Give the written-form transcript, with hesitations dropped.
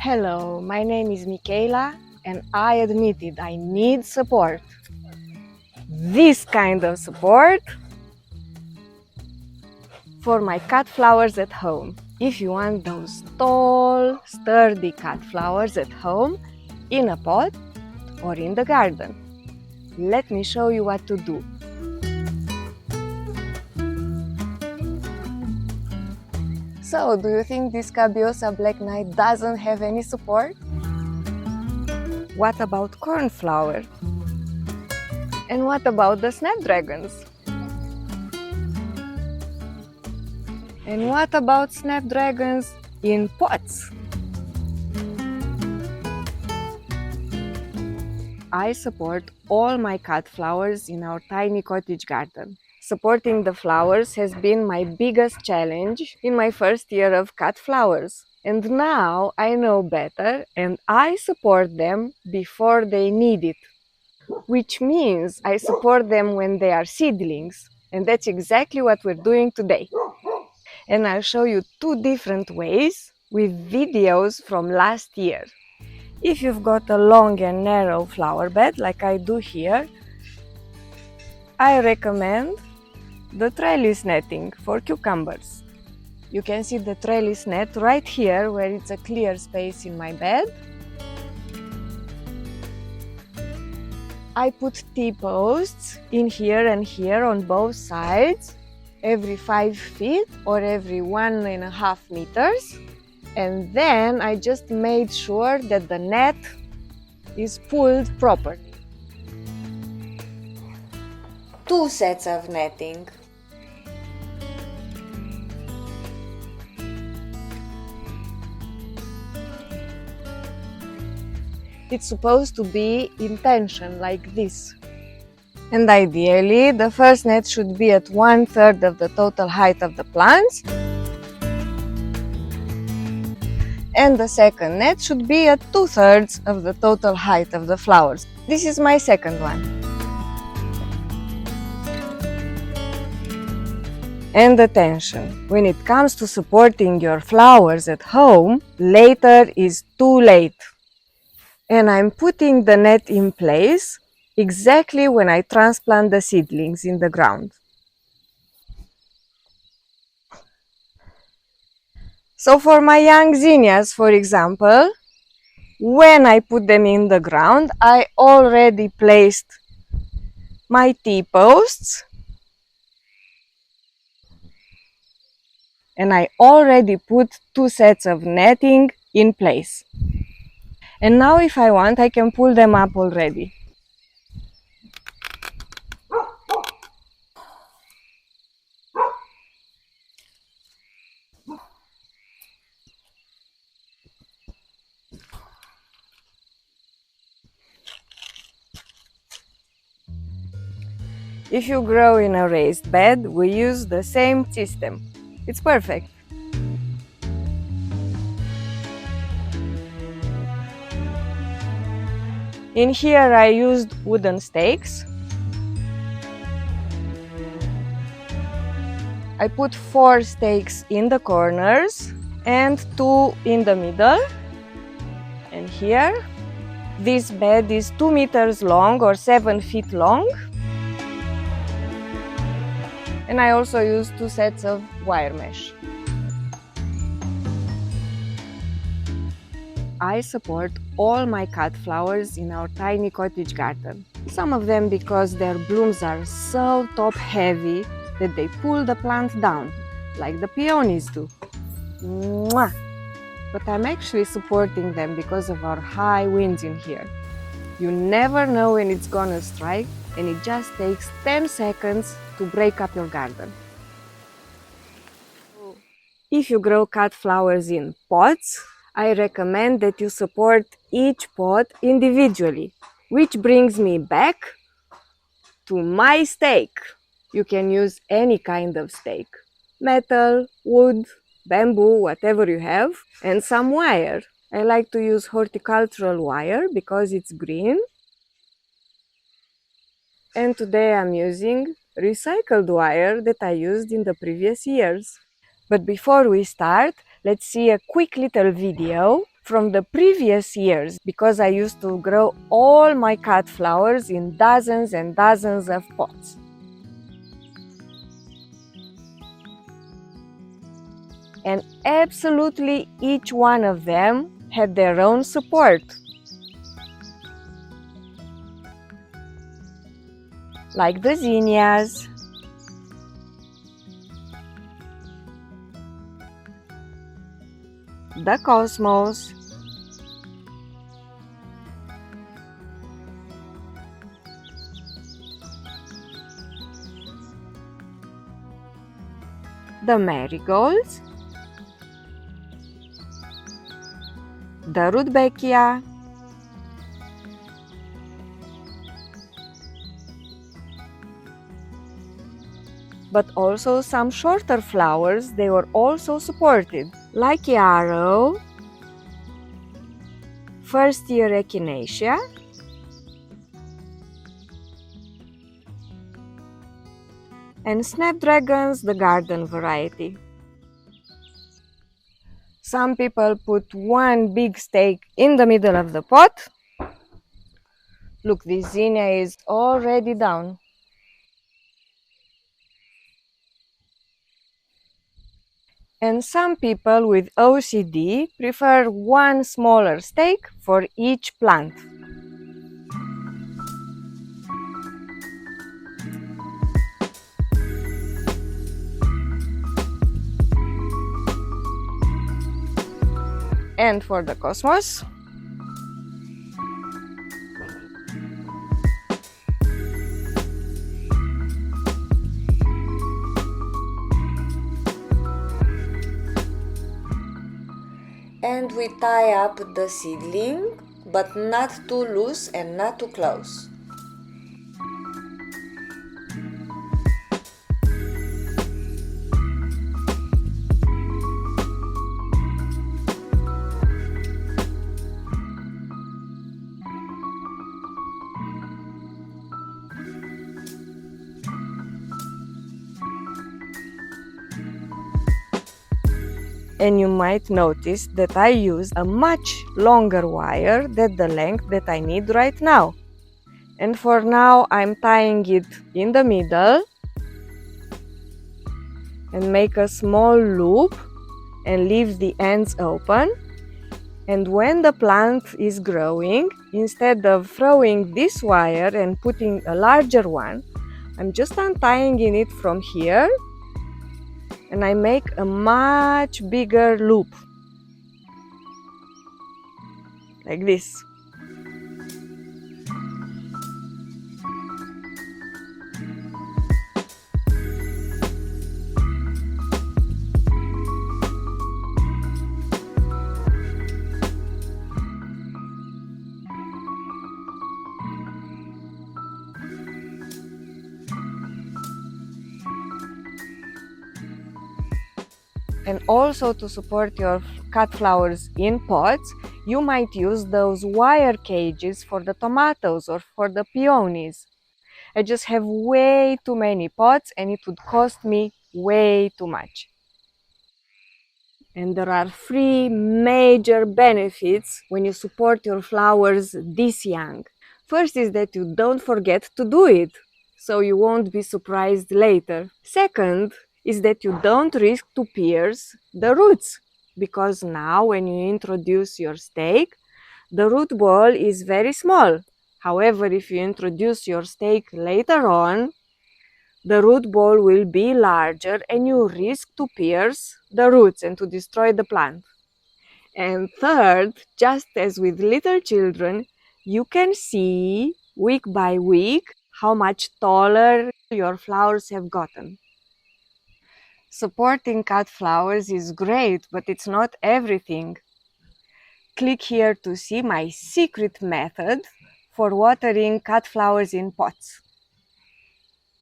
Hello, my name is Michaela and I admitted I need support. This kind of support for my cut flowers at home. If you want those tall, sturdy cut flowers at home, in a pot or in the garden, let me show you what to do. So, do you think this Cabiosa Black Knight doesn't have any support? What about cornflower? And what about the snapdragons? And what about snapdragons in pots? I support all my cut flowers in our tiny cottage garden. Supporting the flowers has been my biggest challenge in my first year of cut flowers. And now I know better and I support them before they need it. Which means I support them when they are seedlings. And that's exactly what we're doing today. And I'll show you two different ways with videos from last year. If you've got a long and narrow flower bed like I do here, I recommend the trellis netting for cucumbers. You can see the trellis net right here where it's a clear space in my bed. I put T-posts in here and here on both sides, every 5 feet or every 1.5 meters. And then I just made sure that the net is pulled properly. 2 sets of netting. It's supposed to be in tension like this. And ideally, the first net should be at 1/3 of the total height of the plants. And the second net should be at 2/3 of the total height of the flowers. This is my second one. And attention, when it comes to supporting your flowers at home, later is too late. And I'm putting the net in place exactly when I transplant the seedlings in the ground. So for my young zinnias, for example, when I put them in the ground, I already placed my T-posts and I already put 2 sets of netting in place. And now if I want, I can pull them up already. If you grow in a raised bed, we use the same system. It's perfect. In here I used wooden stakes. I put 4 stakes in the corners and 2 in the middle. And here, this bed is 2 meters long or 7 feet long. And I also used 2 sets of wire mesh. I support all my cut flowers in our tiny cottage garden. Some of them because their blooms are so top heavy that they pull the plant down, like the peonies do. Mwah! But I'm actually supporting them because of our high winds in here. You never know when it's gonna strike, and it just takes 10 seconds to break up your garden. If you grow cut flowers in pots, I recommend that you support each pot individually, which brings me back to my stake. You can use any kind of stake, metal, wood, bamboo, whatever you have, and some wire. I like to use horticultural wire because it's green. And today I'm using recycled wire that I used in the previous years. But before we start, let's see a quick little video from the previous years because I used to grow all my cut flowers in dozens and dozens of pots. And absolutely each one of them had their own support. Like the zinnias, the cosmos, the marigolds, the rudbeckia, but also some shorter flowers, they were also supported, like yarrow, first year echinacea, and snapdragons, the garden variety. Some people put one big stake in the middle of the pot. Look, this zinnia is already down. And some people with OCD prefer one smaller stake for each plant. And for the cosmos, and we tie up the seedling, but not too loose and not too close. And you might notice that I use a much longer wire than the length that I need right now. And for now I'm tying it in the middle and make a small loop and leave the ends open. And when the plant is growing, instead of throwing this wire and putting a larger one, I'm just untying it from here and I make a much bigger loop, like this. And also, to support your cut flowers in pots, you might use those wire cages for the tomatoes or for the peonies. I just have way too many pots and it would cost me way too much. And there are three major benefits when you support your flowers this young. First is that you don't forget to do it, so you won't be surprised later. Second is that you don't risk to pierce the roots, because now when you introduce your stake, the root ball is very small. However, if you introduce your stake later on, the root ball will be larger and you risk to pierce the roots and to destroy the plant. And third, just as with little children, you can see week by week how much taller your flowers have gotten. Supporting cut flowers is great, but it's not everything. Click here to see my secret method for watering cut flowers in pots.